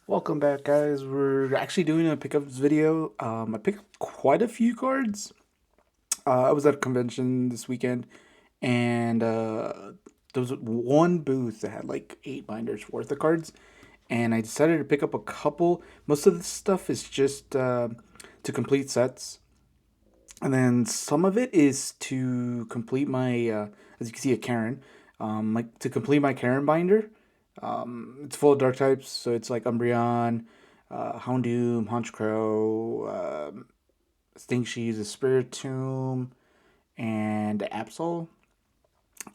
Welcome back, guys. We're actually doing a pickups video. I picked up quite a few cards. I was at a convention this weekend, and there was one booth that had like 8 binders worth of cards, and I decided to pick up a couple. Most of this stuff is just to complete sets, and then some of it is to complete my, as you can see, a Karen, like to complete my Karen binder. It's full of dark types, so it's like Umbreon, Houndoom, Honchkrow, Sting Sheaves, a Spiritomb, and Absol.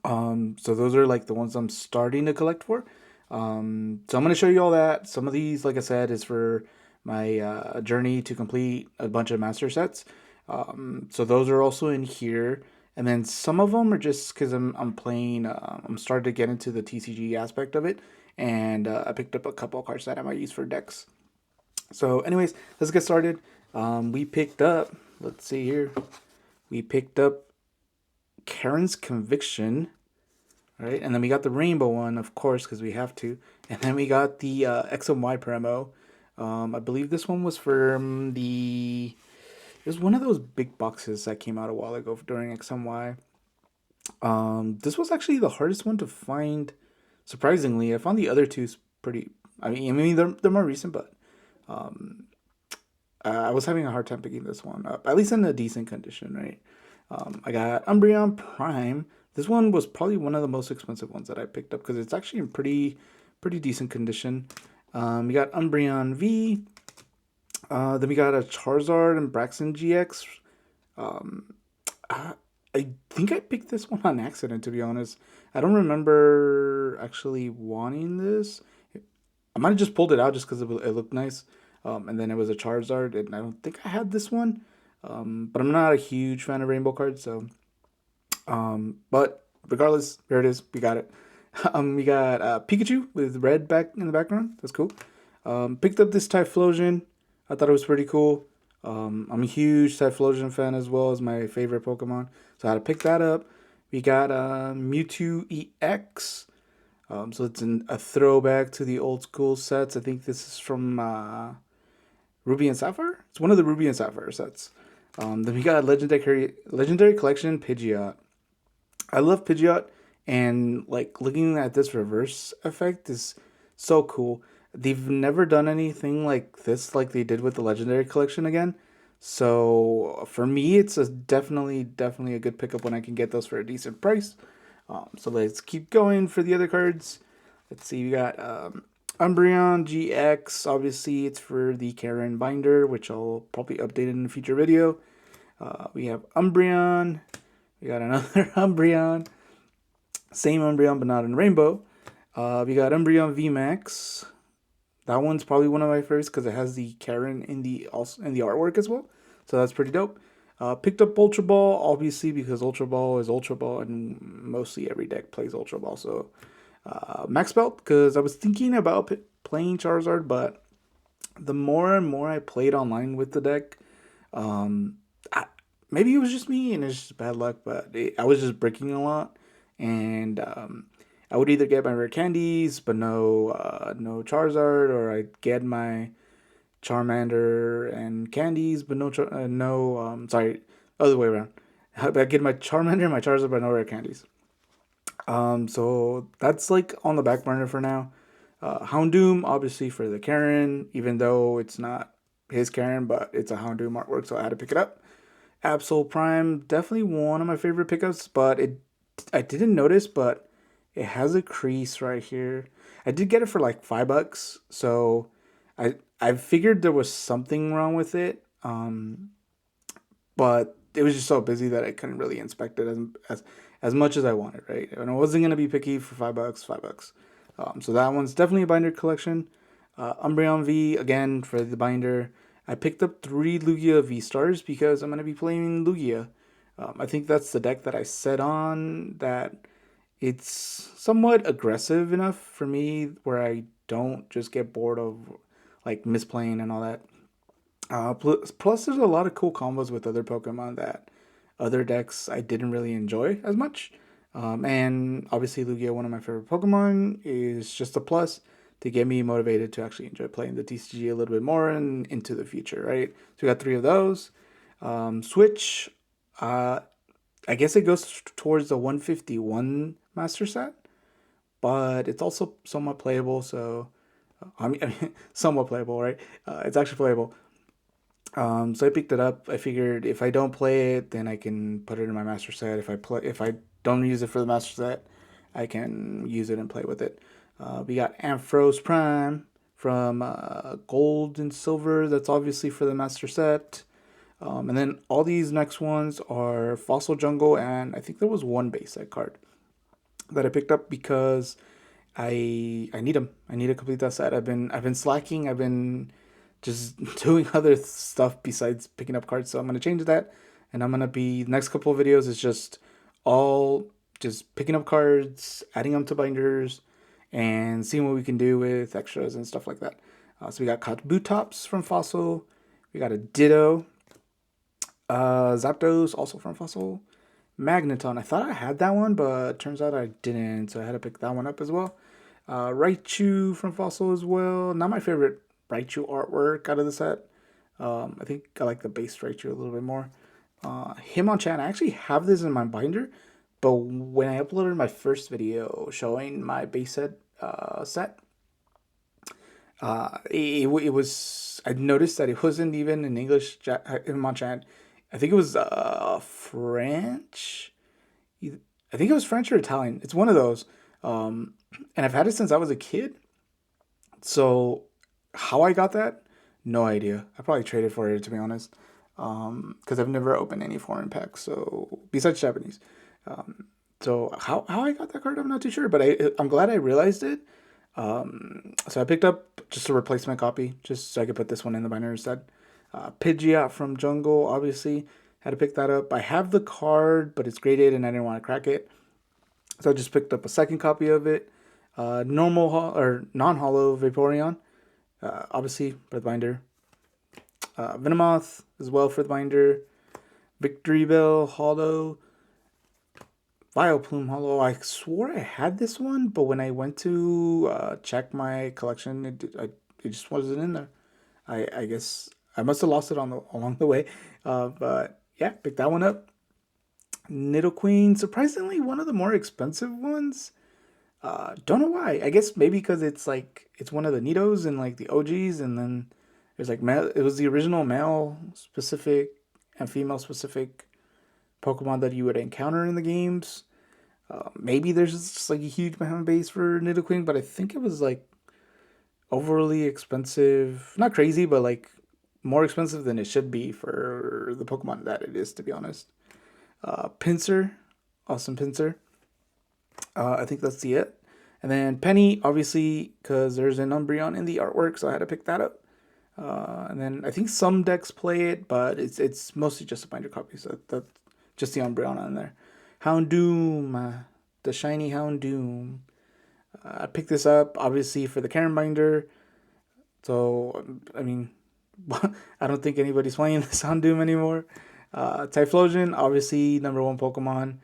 So those are like the ones I'm starting to collect for. So I'm gonna show you all that. Some of these, like I said, is for my journey to complete a bunch of master sets. So those are also in here, and then some of them are just because I'm playing. I'm starting to get into the TCG aspect of it, and I picked up a couple of cards that I might use for decks. So, anyways, let's get started. We picked up. Let's see here. We picked up Karen's Conviction, right? And then we got the rainbow one, of course, because we have to. And then we got the X and Y promo. I believe this one was from the. It was one of those big boxes that came out a while ago during X and Y. This was actually the hardest one to find. Surprisingly, I found the other two pretty. I mean, they're more recent, but I was having a hard time picking this one up, at least in a decent condition, right? I got Umbreon Prime. This one was probably one of the most expensive ones that I picked up because it's actually in pretty decent condition. We got Umbreon V. Then we got a Charizard and Braxton GX. I, I think I picked this one on accident, to be honest. I don't remember actually wanting this. I might have just pulled it out just because it looked nice. And then it was a Charizard, and I don't think I had this one. But I'm not a huge fan of rainbow cards, so. But regardless, there it is. We got it. We got Pikachu with red back in the background. That's cool. Picked up this Typhlosion. I thought it was pretty cool. I'm a huge Typhlosion fan as well as my favorite Pokemon, so I had to pick that up. We got Mewtwo EX. So it's a throwback to the old school sets. I think this is from Ruby and Sapphire. It's one of the Ruby and Sapphire sets. Then we got Legendary Collection Pidgeot. I love Pidgeot, and like looking at this reverse effect is so cool. They've never done anything like this, like they did with the Legendary Collection again. So for me, it's definitely a good pickup when I can get those for a decent price. So let's keep going for the other cards. Let's see, we got Umbreon GX. Obviously, it's for the Karen binder, which I'll probably update in a future video. We have Umbreon. We got another Umbreon. Same Umbreon, but not in Rainbow. We got Umbreon VMAX. That one's probably one of my favorites because it has the Karen in the artwork as well. So that's pretty dope. Picked up Ultra Ball, obviously, because Ultra Ball is Ultra Ball, and mostly every deck plays Ultra Ball. So Max Belt, because I was thinking about playing Charizard, but the more and more I played online with the deck, um, I, maybe it was just me and it's just bad luck, but I was just breaking a lot, and I would either get my rare candies, but no Charizard, or I'd get my Charmander and candies, but sorry, other way around. I get my Charmander and my Charizard, but no rare candies. So that's like on the back burner for now. Houndoom, obviously for the Karen, even though it's not his Karen, but it's a Houndoom artwork, so I had to pick it up. Absol Prime, definitely one of my favorite pickups, but I didn't notice, but it has a crease right here. I did get it for like $5, so I figured there was something wrong with it. But it was just so busy that I couldn't really inspect it as much as I wanted, right? And I wasn't gonna be picky for $5, $5. So that one's definitely a binder collection. Umbreon V again for the binder. I picked up 3 Lugia V stars because I'm gonna be playing Lugia. I think that's the deck that I set on that it's somewhat aggressive enough for me where I don't just get bored of like misplaying and all that. Plus, there's a lot of cool combos with other Pokemon that other decks I didn't really enjoy as much. And obviously, Lugia, one of my favorite Pokemon, is just a plus. to get me motivated to actually enjoy playing the TCG a little bit more and into the future, right? So we got three of those. Switch, uh, I guess it goes towards the 151 master set, but it's also somewhat playable. So I mean somewhat playable, right? It's actually playable. So I picked it up. I figured if I don't play it, then I can put it in my master set. If I don't use it for the master set, I can use it and play with it. We got Ampharos Prime from Gold and Silver. That's obviously for the master set. And then all these next ones are Fossil Jungle, and I think there was one base set card that I picked up because I need them. I need to complete that set. I've been slacking. I've been just doing other stuff besides picking up cards. So I'm gonna change that, and I'm gonna be next couple of videos is just all just picking up cards, adding them to binders, and seeing what we can do with extras and stuff like that. So we got Kabutops from Fossil. We got a Ditto. Zapdos also from Fossil. Magneton. I thought I had that one, but turns out I didn't, so I had to pick that one up as well. Raichu from Fossil as well. Not my favorite Raichu artwork out of the set. I think I like the base Raichu a little bit more. Hitmonchan. I actually have this in my binder, but when I uploaded my first video showing my base set, it was. I noticed that it wasn't even in English. Hitmonchan. I think it was French. I think it was French or Italian. It's one of those. And I've had it since I was a kid. So how I got that, no idea. I probably traded for it to be honest, because I've never opened any foreign packs. So besides Japanese, so how I got that card, I'm not too sure. But I'm glad I realized it. So I picked up just a replacement copy, just so I could put this one in the binder instead. Pidgeot from Jungle, obviously had to pick that up. I have the card, but it's graded, and I didn't want to crack it, so I just picked up a second copy of it. Normal or non-hollow Vaporeon, obviously for the binder. Venomoth as well for the binder. Victory Bell hollow. Vileplume hollow. I swore I had this one, but when I went to check my collection, it just wasn't in there. I guess I must have lost it along the way. But yeah, picked that one up. Nidoqueen, surprisingly one of the more expensive ones. Don't know why. I guess maybe because it's one of the Nidos and like the OGs, and then there's like it was the original male specific and female specific Pokemon that you would encounter in the games. Maybe there's just like a huge fan base for Nidoqueen, but I think it was like overly expensive. Not crazy, but like more expensive than it should be for the Pokemon that it is, to be honest. Pinsir, awesome Pinsir. I think that's the it. And then Penny, obviously, because there's an Umbreon in the artwork, so I had to pick that up. And then I think some decks play it, but it's mostly just a binder copy, so that's just the Umbreon on there. Houndoom, the shiny Houndoom. I picked this up, obviously, for the Karen binder. So, I mean, I don't think anybody's playing this Houndoom anymore. Typhlosion, obviously, number one Pokemon.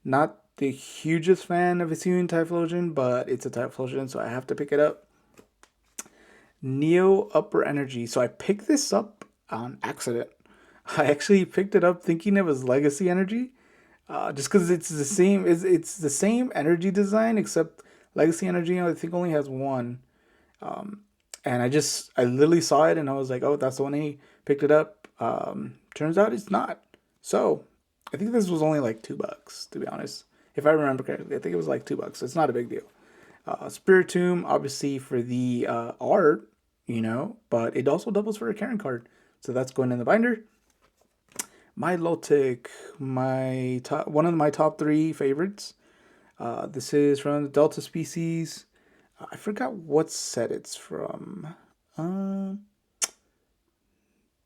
Not the hugest fan of Hisuian Typhlosion, but it's a Typhlosion, so I have to pick it up. Neo Upper Energy. So I picked this up on accident. I actually picked it up thinking it was Legacy Energy, just because it's the same. It's the same energy design, except Legacy Energy I think only has one. And I literally saw it and I was like, oh, that's the one. He picked it up. Turns out it's not. So I think this was only like $2, to be honest. If I remember correctly, I think it was like $2. It's not a big deal. Spiritomb, obviously for the art, but it also doubles for a Karen card. So that's going in the binder. Milotic, one of my top 3 favorites. This is from the Delta species. I forgot what set it's from.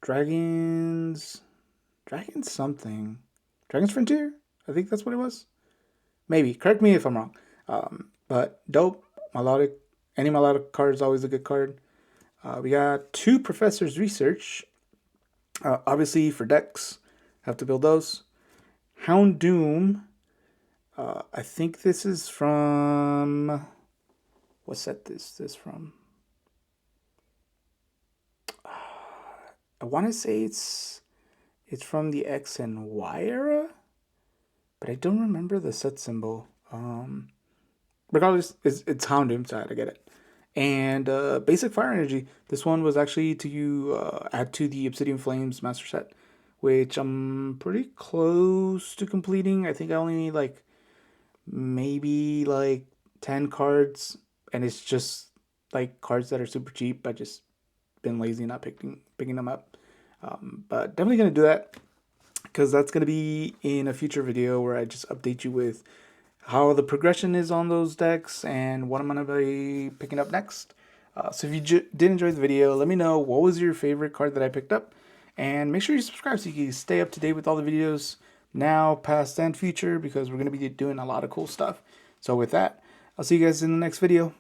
Dragons something. Dragons Frontier? I think that's what it was. Maybe. Correct me if I'm wrong. But dope. Melodic. Any Melodic card is always a good card. We got 2 Professor's Research. Obviously for decks. Have to build those. Houndoom. I think this is from... What set is this from? I want to say it's from the X and Y era, but I don't remember the set symbol. Regardless, it's Houndoom, so I had to get it. And basic fire energy. This one was actually to you add to the Obsidian Flames master set, which I'm pretty close to completing. I think I only need like maybe like 10 cards, and it's just like cards that are super cheap. I just been lazy not picking them up. But definitely gonna do that because that's gonna be in a future video where I just update you with how the progression is on those decks and what I'm gonna be picking up next. So if you did enjoy the video, let me know what was your favorite card that I picked up, and make sure you subscribe so you can stay up to date with all the videos now, past, and future, because we're gonna be doing a lot of cool stuff. So with that, I'll see you guys in the next video.